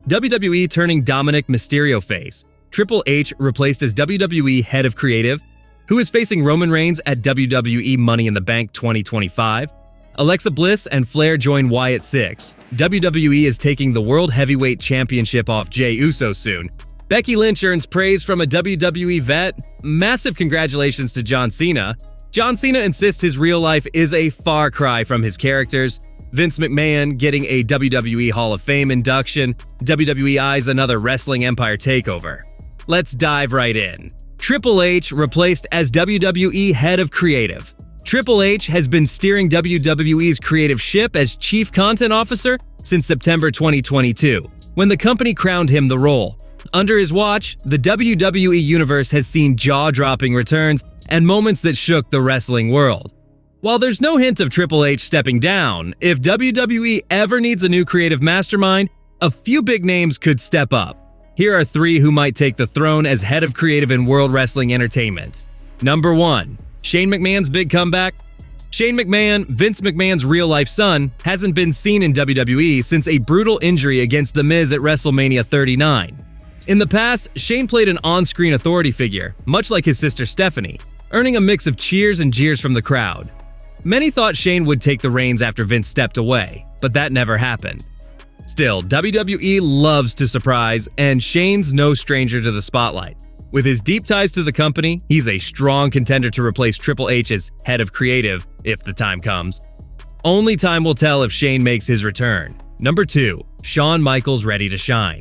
WWE turning Dominik Mysterio face. Triple H replaced as WWE Head of Creative. Who is facing Roman Reigns at WWE Money in the Bank 2025? Alexa Bliss and Flair join Wyatt Sicks. WWE is taking the World Heavyweight Championship off Jey Uso soon. Becky Lynch earns praise from a WWE vet. Massive congratulations to John Cena. John Cena insists his real life is a far cry from his characters. Vince McMahon getting a WWE Hall of Fame induction. WWE eyes another wrestling empire takeover. Let's dive right in. Triple H replaced as WWE Head of Creative. Triple H has been steering WWE's creative ship as Chief Content Officer since September 2022, when the company crowned him the role. Under his watch, the WWE Universe has seen jaw-dropping returns and moments that shook the wrestling world. While there's no hint of Triple H stepping down, if WWE ever needs a new creative mastermind, a few big names could step up. Here are three who might take the throne as Head of Creative in World Wrestling Entertainment. Number 1. Shane McMahon's big comeback. Shane McMahon, Vince McMahon's real-life son, hasn't been seen in WWE since a brutal injury against The Miz at WrestleMania 39. In the past, Shane played an on-screen authority figure, much like his sister Stephanie, earning a mix of cheers and jeers from the crowd. Many thought Shane would take the reins after Vince stepped away, but that never happened. Still, WWE loves to surprise, and Shane's no stranger to the spotlight. With his deep ties to the company, he's a strong contender to replace Triple H as Head of Creative, if the time comes. Only time will tell if Shane makes his return. Number 2. Shawn Michaels ready to shine.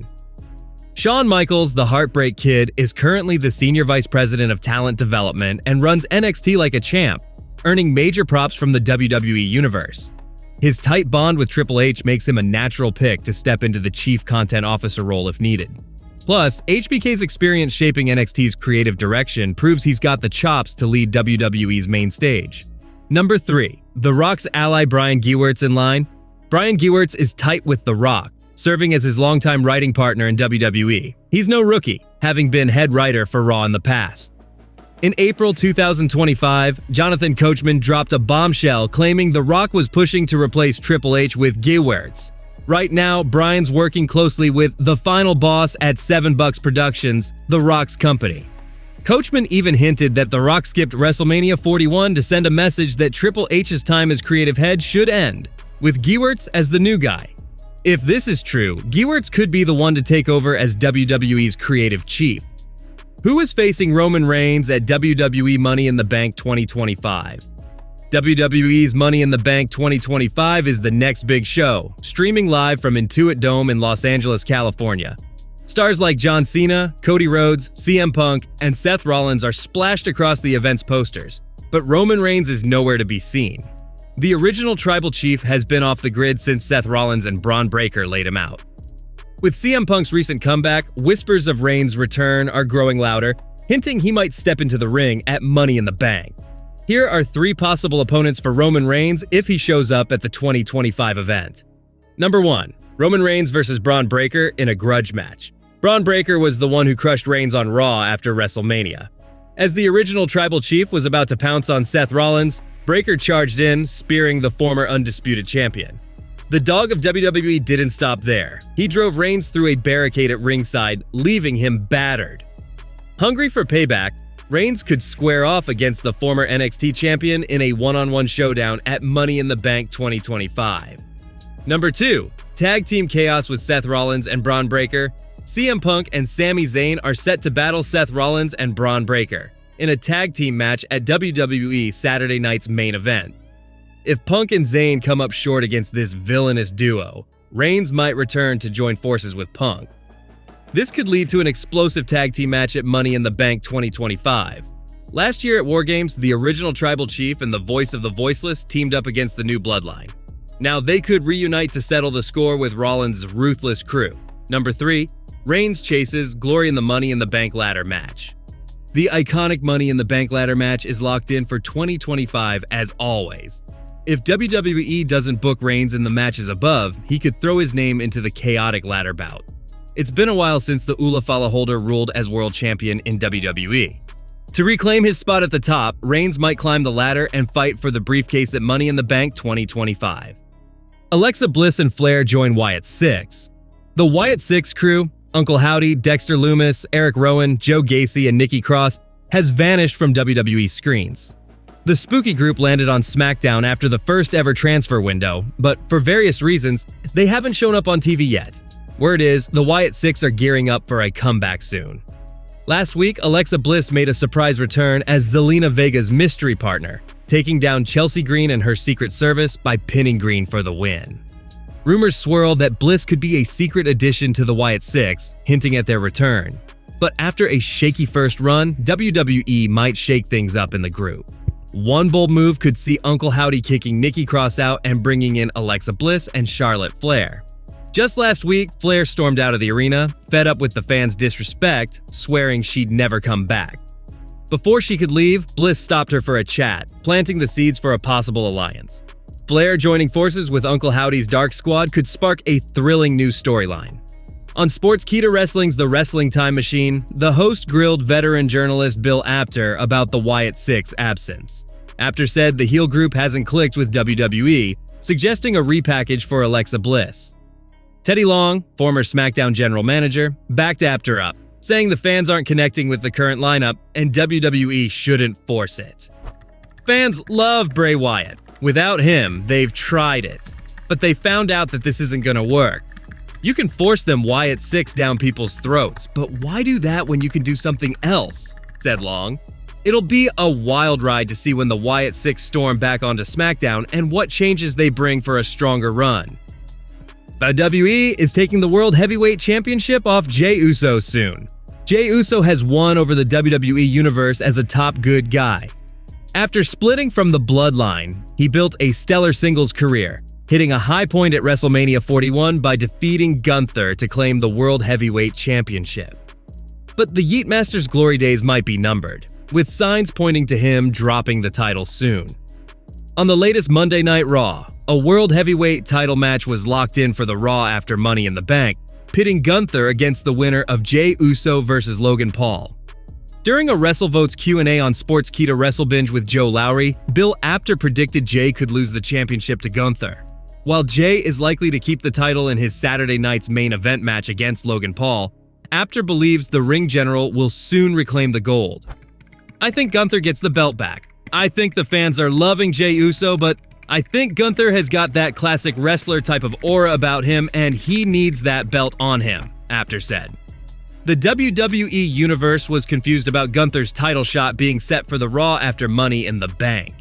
Shawn Michaels, the Heartbreak Kid, is currently the Senior Vice President of Talent Development and runs NXT like a champ, earning major props from the WWE Universe. His tight bond with Triple H makes him a natural pick to step into the Chief Content Officer role if needed. Plus, HBK's experience shaping NXT's creative direction proves he's got the chops to lead WWE's main stage. Number 3. The Rock's ally Brian Gewirtz in line. Brian Gewirtz is tight with The Rock, serving as his longtime writing partner in WWE. He's no rookie, having been head writer for Raw in the past. In April 2025, Jonathan Coachman dropped a bombshell claiming The Rock was pushing to replace Triple H with Gewirtz. Right now, Brian's working closely with the final boss at $7 Productions, The Rock's company. Coachman even hinted that The Rock skipped WrestleMania 41 to send a message that Triple H's time as creative head should end, with Gewirtz as the new guy. If this is true, Gewirtz could be the one to take over as WWE's creative chief. Who is facing Roman Reigns at WWE Money in the Bank 2025? WWE's Money in the Bank 2025 is the next big show, streaming live from Intuit Dome in Los Angeles, California. Stars like John Cena, Cody Rhodes, CM Punk, and Seth Rollins are splashed across the event's posters, but Roman Reigns is nowhere to be seen. The original tribal chief has been off the grid since Seth Rollins and Braun Breaker laid him out. With CM Punk's recent comeback, whispers of Reigns' return are growing louder, hinting he might step into the ring at Money in the Bank. Here are 3 possible opponents for Roman Reigns if he shows up at the 2025 event. Number 1. Roman Reigns vs. Braun Breaker in a grudge match. Braun Breaker was the one who crushed Reigns on Raw after WrestleMania. As the original tribal chief was about to pounce on Seth Rollins, Breaker charged in, spearing the former undisputed champion. The dog of WWE didn't stop there. He drove Reigns through a barricade at ringside, leaving him battered. Hungry for payback, Reigns could square off against the former NXT champion in a one-on-one showdown at Money in the Bank 2025. Number 2. Tag Team Chaos with Seth Rollins and Braun Breaker. CM Punk and Sami Zayn are set to battle Seth Rollins and Braun Breaker in a tag team match at WWE Saturday Night's main event. If Punk and Zayn come up short against this villainous duo, Reigns might return to join forces with Punk. This could lead to an explosive tag team match at Money in the Bank 2025. Last year at War Games, the original tribal chief and the voice of the voiceless teamed up against the New Bloodline. Now they could reunite to settle the score with Rollins' ruthless crew. Number 3. Reigns chases Glory in the Money in the Bank ladder match. The iconic Money in the Bank ladder match is locked in for 2025 as always. If WWE doesn't book Reigns in the matches above, he could throw his name into the chaotic ladder bout. It's been a while since the Ula Fala holder ruled as world champion in WWE. To reclaim his spot at the top, Reigns might climb the ladder and fight for the briefcase at Money in the Bank 2025. Alexa Bliss and Flair join Wyatt Sicks. The Wyatt Sicks crew, Uncle Howdy, Dexter Lumis, Eric Rowan, Joe Gacy, and Nikki Cross, has vanished from WWE screens. The spooky group landed on SmackDown after the first ever transfer window, but for various reasons, they haven't shown up on TV yet. Word is, the Wyatt Sicks are gearing up for a comeback soon. Last week, Alexa Bliss made a surprise return as Zelina Vega's mystery partner, taking down Chelsea Green and her Secret Service by pinning Green for the win. Rumors swirl that Bliss could be a secret addition to the Wyatt Sicks, hinting at their return. But after a shaky first run, WWE might shake things up in the group. One bold move could see Uncle Howdy kicking Nikki Cross out and bringing in Alexa Bliss and Charlotte Flair. Just last week, Flair stormed out of the arena, fed up with the fans' disrespect, swearing she'd never come back. Before she could leave, Bliss stopped her for a chat, planting the seeds for a possible alliance. Flair joining forces with Uncle Howdy's Dark Squad could spark a thrilling new storyline. On Sportskeeda Wrestling's The Wrestling Time Machine, the host grilled veteran journalist Bill Apter about the Wyatt Sicks' absence. Apter said the heel group hasn't clicked with WWE, suggesting a repackage for Alexa Bliss. Teddy Long, former SmackDown general manager, backed Apter up, saying the fans aren't connecting with the current lineup and WWE shouldn't force it. Fans love Bray Wyatt. Without him, they've tried it, but they found out that this isn't gonna work. You can force them Wyatt Sicks down people's throats, but why do that when you can do something else? Said Long. It'll be a wild ride to see when the Wyatt Sicks storm back onto SmackDown and what changes they bring for a stronger run. WWE is taking the World Heavyweight Championship off Jey Uso soon. Jey Uso has won over the WWE Universe as a top good guy. After splitting from the Bloodline, he built a stellar singles career, hitting a high point at WrestleMania 41 by defeating Gunther to claim the World Heavyweight Championship. But the Yeet Master's glory days might be numbered, with signs pointing to him dropping the title soon. On the latest Monday Night Raw, a World Heavyweight title match was locked in for the Raw after Money in the Bank, pitting Gunther against the winner of Jey Uso vs. Logan Paul. During a WrestleVotes Q&A on Sportskeeda WrestleBinge with Joe Lowry, Bill Apter predicted Jey could lose the championship to Gunther. While Jey is likely to keep the title in his Saturday night's main event match against Logan Paul, Apter believes the ring general will soon reclaim the gold. I think Gunther gets the belt back. I think the fans are loving Jey Uso, but I think Gunther has got that classic wrestler type of aura about him and he needs that belt on him, Apter said. The WWE Universe was confused about Gunther's title shot being set for the Raw after Money in the Bank.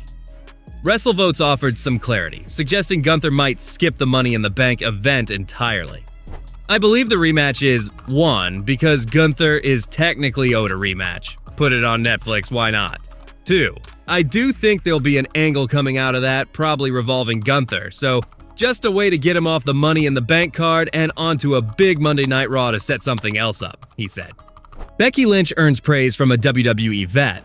WrestleVotes offered some clarity, suggesting Gunther might skip the Money in the Bank event entirely. I believe the rematch is 1, because Gunther is technically owed a rematch. Put it on Netflix, why not? 2, I do think there'll be an angle coming out of that, probably revolving Gunther, so just a way to get him off the Money in the Bank card and onto a big Monday Night Raw to set something else up, he said. Becky Lynch earns praise from a WWE vet.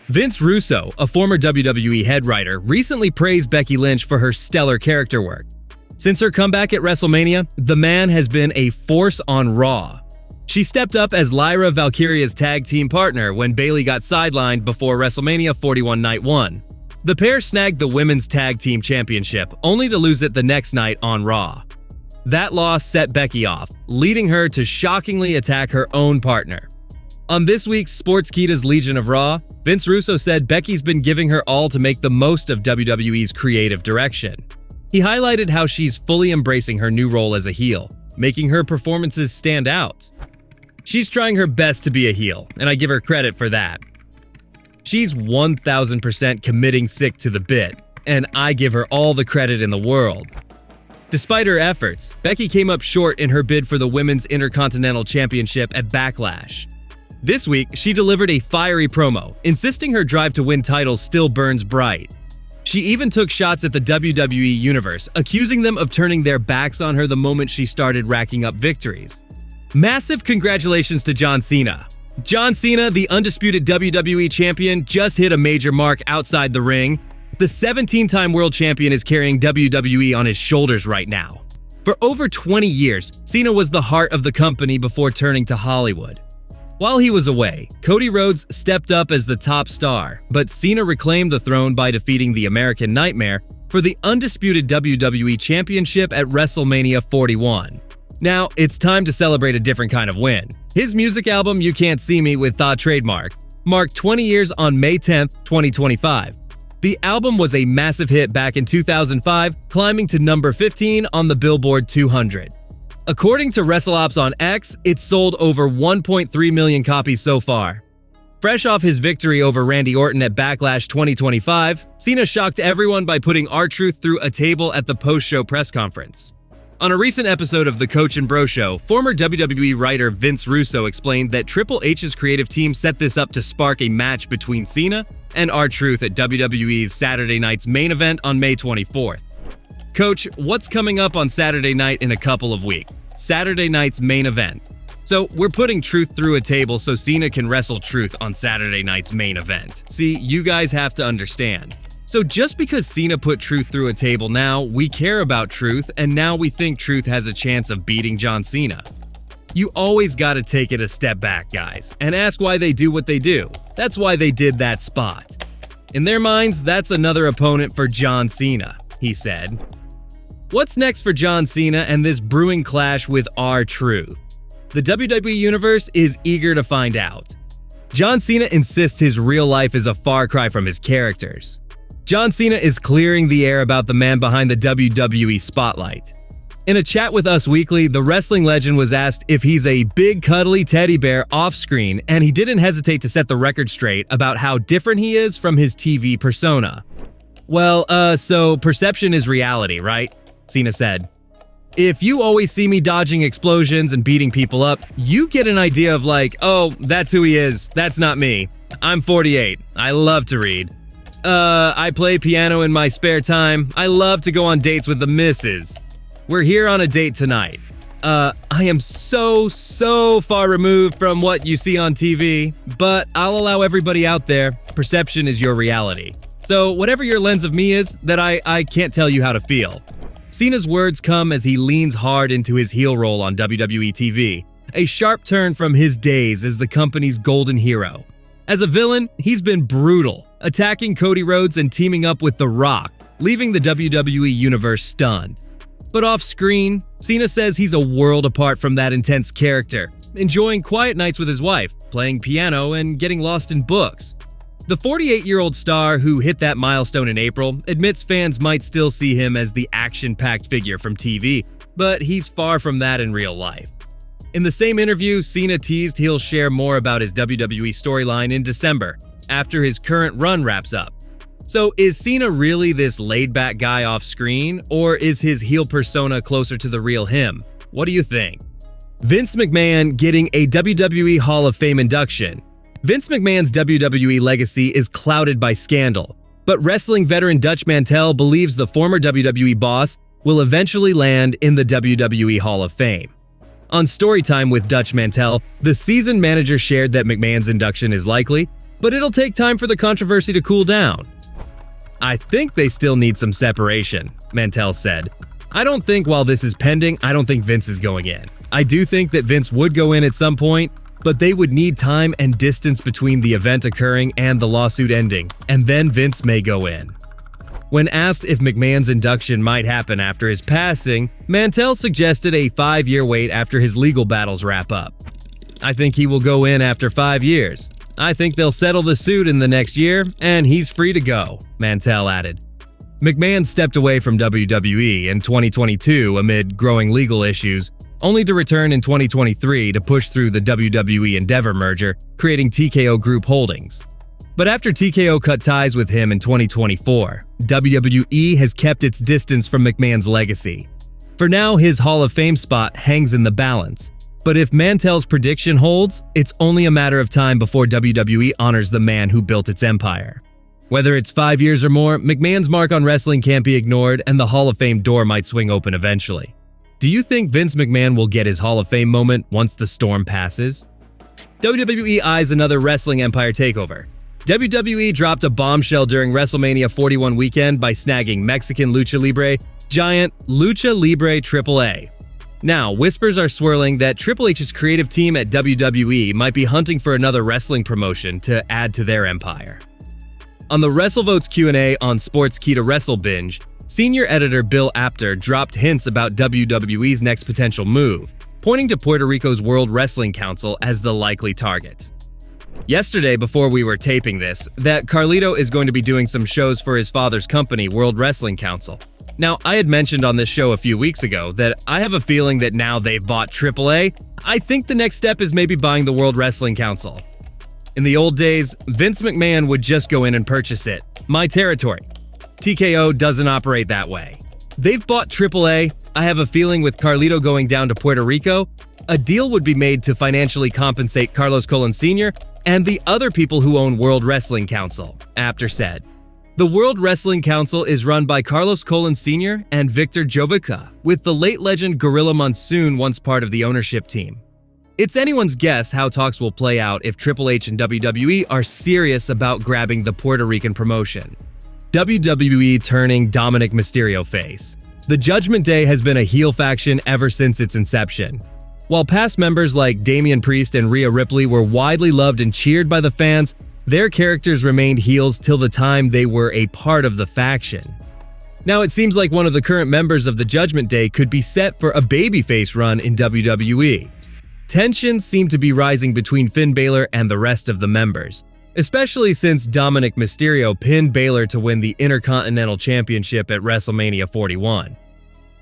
Vince Russo, a former WWE head writer, recently praised Becky Lynch for her stellar character work. Since her comeback at WrestleMania, the man has been a force on Raw. She stepped up as Lyra Valkyria's tag team partner when Bayley got sidelined before WrestleMania 41 Night 1. The pair snagged the Women's Tag Team Championship, only to lose it the next night on Raw. That loss set Becky off, leading her to shockingly attack her own partner. On this week's Sportskeeda's Legion of Raw, Vince Russo said Becky's been giving her all to make the most of WWE's creative direction. He highlighted how she's fully embracing her new role as a heel, making her performances stand out. She's trying her best to be a heel, and I give her credit for that. She's 1000% committing sick to the bit, and I give her all the credit in the world. Despite her efforts, Becky came up short in her bid for the Women's Intercontinental Championship at Backlash. This week, she delivered a fiery promo, insisting her drive to win titles still burns bright. She even took shots at the WWE Universe, accusing them of turning their backs on her the moment she started racking up victories. Massive congratulations to John Cena. John Cena, the undisputed WWE champion, just hit a major mark outside the ring. The 17-time world champion is carrying WWE on his shoulders right now. For over 20 years, Cena was the heart of the company before turning to Hollywood. While he was away, Cody Rhodes stepped up as the top star, but Cena reclaimed the throne by defeating the American Nightmare for the undisputed WWE Championship at WrestleMania 41. Now, it's time to celebrate a different kind of win. His music album, You Can't See Me with Tha Trademark, marked 20 years on May 10th, 2025. The album was a massive hit back in 2005, climbing to number 15 on the Billboard 200. According to WrestleOps on X, it's sold over 1.3 million copies so far. Fresh off his victory over Randy Orton at Backlash 2025, Cena shocked everyone by putting R-Truth through a table at the post-show press conference. On a recent episode of The Coach and Bro Show, former WWE writer Vince Russo explained that Triple H's creative team set this up to spark a match between Cena and R-Truth at WWE's Saturday night's main event on May 24th. Coach, what's coming up on Saturday night in a couple of weeks? Saturday night's main event. So we're putting Truth through a table so Cena can wrestle Truth on Saturday night's main event. See, you guys have to understand. So just because Cena put Truth through a table now, we care about Truth, and now we think Truth has a chance of beating John Cena. You always gotta take it a step back, guys, and ask why they do what they do. That's why they did that spot. In their minds, that's another opponent for John Cena, he said. What's next for John Cena and this brewing clash with R-Truth? The WWE Universe is eager to find out. John Cena insists his real life is a far cry from his characters. John Cena is clearing the air about the man behind the WWE spotlight. In a chat with Us Weekly, the wrestling legend was asked if he's a big cuddly teddy bear off-screen, and he didn't hesitate to set the record straight about how different he is from his TV persona. Well, so perception is reality, right? Cena said. If you always see me dodging explosions and beating people up, you get an idea of like, oh, that's who he is, that's not me. I'm 48, I love to read. I play piano in my spare time. I love to go on dates with the missus. We're here on a date tonight. I am so far removed from what you see on TV, but I'll allow everybody out there. Perception is your reality. So whatever your lens of me is, that I can't tell you how to feel. Cena's words come as he leans hard into his heel role on WWE TV, a sharp turn from his days as the company's golden hero. As a villain, he's been brutal, attacking Cody Rhodes and teaming up with The Rock, leaving the WWE Universe stunned. But off-screen, Cena says he's a world apart from that intense character, enjoying quiet nights with his wife, playing piano, and getting lost in books. The 48-year-old star who hit that milestone in April admits fans might still see him as the action-packed figure from TV, but he's far from that in real life. In the same interview, Cena teased he'll share more about his WWE storyline in December, after his current run wraps up. So is Cena really this laid-back guy off-screen, or is his heel persona closer to the real him? What do you think? Vince McMahon getting a WWE Hall of Fame induction. Vince McMahon's WWE legacy is clouded by scandal, but wrestling veteran Dutch Mantell believes the former WWE boss will eventually land in the WWE Hall of Fame. On Storytime with Dutch Mantell, the seasoned manager shared that McMahon's induction is likely, but it'll take time for the controversy to cool down. I think they still need some separation, Mantell said. I don't think while this is pending, I don't think Vince is going in. I do think that Vince would go in at some point, but they would need time and distance between the event occurring and the lawsuit ending, and then Vince may go in. When asked if McMahon's induction might happen after his passing, Mantell suggested a 5-year wait after his legal battles wrap up. I think he will go in after 5 years. I think they'll settle the suit in the next year, and he's free to go, Mantell added. McMahon stepped away from WWE in 2022 amid growing legal issues, only to return in 2023 to push through the WWE Endeavor merger, creating TKO Group Holdings. But after TKO cut ties with him in 2024, WWE has kept its distance from McMahon's legacy. For now, his Hall of Fame spot hangs in the balance. But if Mantell's prediction holds, it's only a matter of time before WWE honors the man who built its empire. Whether it's 5 years or more, McMahon's mark on wrestling can't be ignored, and the Hall of Fame door might swing open eventually. Do you think Vince McMahon will get his Hall of Fame moment once the storm passes? WWE eyes another wrestling empire takeover. WWE dropped a bombshell during WrestleMania 41 weekend by snagging Mexican Lucha Libre giant Lucha Libre AAA. Now, whispers are swirling that Triple H's creative team at WWE might be hunting for another wrestling promotion to add to their empire. On the WrestleVotes Q&A on Sports Key to Wrestle Binge, Senior editor Bill Apter dropped hints about WWE's next potential move, pointing to Puerto Rico's World Wrestling Council as the likely target. Yesterday, before we were taping this, that Carlito is going to be doing some shows for his father's company, World Wrestling Council. Now, I had mentioned on this show a few weeks ago that I have a feeling that now they've bought AAA, I think the next step is maybe buying the World Wrestling Council. In the old days, Vince McMahon would just go in and purchase it. My territory. TKO doesn't operate that way. They've bought AAA. I have a feeling with Carlito going down to Puerto Rico, a deal would be made to financially compensate Carlos Colon Sr. and the other people who own World Wrestling Council, Apter said. The World Wrestling Council is run by Carlos Colon Sr. and Victor Jovica, with the late legend Gorilla Monsoon once part of the ownership team. It's anyone's guess how talks will play out if Triple H and WWE are serious about grabbing the Puerto Rican promotion. WWE turning Dominik Mysterio face. The Judgment Day has been a heel faction ever since its inception. While past members like Damian Priest and Rhea Ripley were widely loved and cheered by the fans, their characters remained heels till the time they were a part of the faction. Now it seems like one of the current members of the Judgment Day could be set for a babyface run in WWE. Tensions seem to be rising between Finn Balor and the rest of the members, especially since Dominik Mysterio pinned Balor to win the Intercontinental Championship at WrestleMania 41.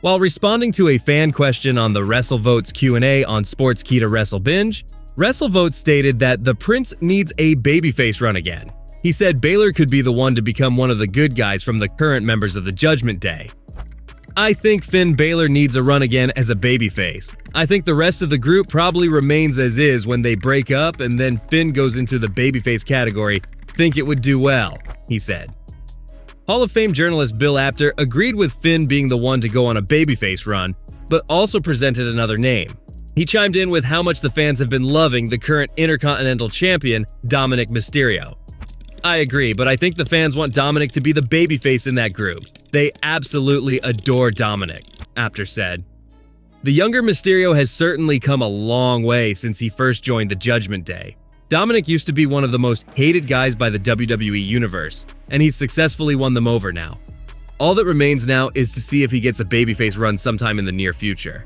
While responding to a fan question on the WrestleVotes Q&A on Sportskeeda WrestleBinge, WrestleVotes stated that the Prince needs a babyface run again. He said Balor could be the one to become one of the good guys from the current members of the Judgment Day. I think Finn Balor needs a run again as a babyface. I think the rest of the group probably remains as is when they break up and then Finn goes into the babyface category. Think it would do well, he said. Hall of Fame journalist Bill Apter agreed with Finn being the one to go on a babyface run, but also presented another name. He chimed in with how much the fans have been loving the current Intercontinental Champion, Dominik Mysterio. I agree, but I think the fans want Dominik to be the babyface in that group. They absolutely adore Dominik, Apter said. The younger Mysterio has certainly come a long way since he first joined the Judgment Day. Dominik used to be one of the most hated guys by the WWE Universe, and he's successfully won them over now. All that remains now is to see if he gets a babyface run sometime in the near future.